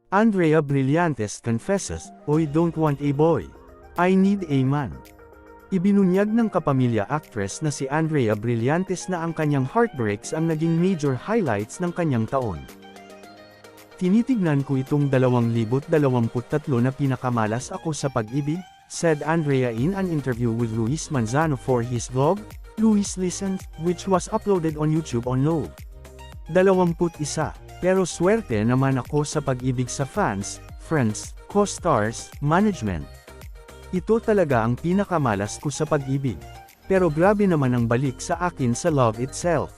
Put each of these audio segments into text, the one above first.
Andrea Brillantes confesses, "I don't want a boy. I need a man." Ibinunyag ng kapamilya actress na si Andrea Brillantes na ang kanyang heartbreaks ang naging major highlights ng kanyang taon. "Tinitignan ko itong 2023 na pinakamalas ako sa pag-ibig," said Andrea in an interview with Luis Manzano for his vlog, Luis Listens, which was uploaded on YouTube on Nov. 21. Pero swerte naman ako sa pag-ibig sa fans, friends, co-stars, management. Ito talaga ang pinakamalas ko sa pag-ibig. Pero grabe naman ang balik sa akin sa love itself.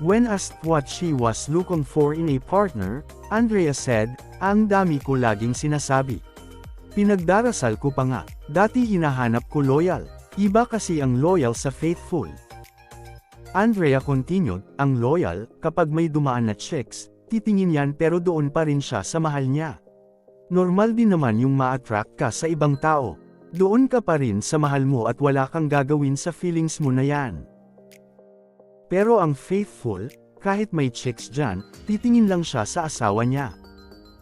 When asked what she was looking for in a partner, Andrea said, "Ang dami ko laging sinasabi. Pinagdarasal ko pa nga, dati hinahanap ko loyal, iba kasi ang loyal sa faithful." Andrea continued, "Ang loyal, kapag may dumaan na chicks, titingin yan pero doon pa rin siya sa mahal niya. Normal din naman yung ma-attract ka sa ibang tao. Doon ka pa rin sa mahal mo at wala kang gagawin sa feelings mo na yan. Pero ang faithful, kahit may chicks dyan, titingin lang siya sa asawa niya.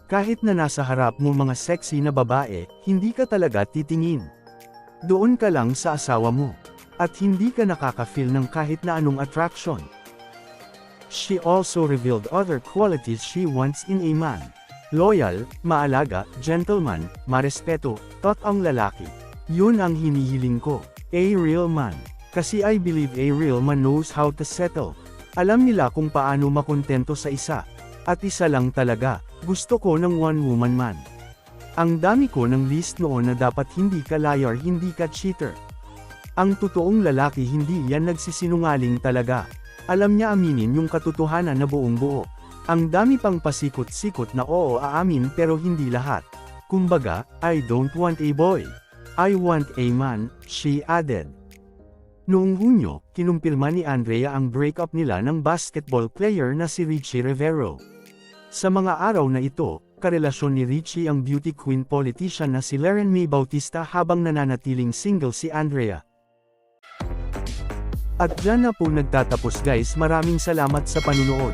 Kahit na nasa harap mo mga sexy na babae, hindi ka talaga titingin. Doon ka lang sa asawa mo. At hindi ka nakaka-feel ng kahit na anong attraction." She also revealed other qualities she wants in a man. Loyal, maalaga, gentleman, marespeto, totoong lalaki. Yun ang hinihiling ko. A real man. Kasi I believe a real man knows how to settle. Alam nila kung paano makontento sa isa. At isa lang talaga, gusto ko ng one-woman man. Ang dami ko ng list noon na dapat hindi ka liar, hindi ka cheater. Ang totoong lalaki hindi yan nagsisinungaling talaga. Alam niya aminin yung katotohanan na buong buo. Ang dami pang pasikot-sikot na oo aamin pero hindi lahat. Kumbaga, I don't want a boy. I want a man, she added. Noong Hunyo, kinumpirma ni Andrea ang breakup nila ng basketball player na si Richie Rivero. Sa mga araw na ito, karelasyon ni Richie ang beauty queen politician na si Leren May Bautista habang nananatiling single si Andrea. At dyan na po nagtatapos guys, maraming salamat sa panunood.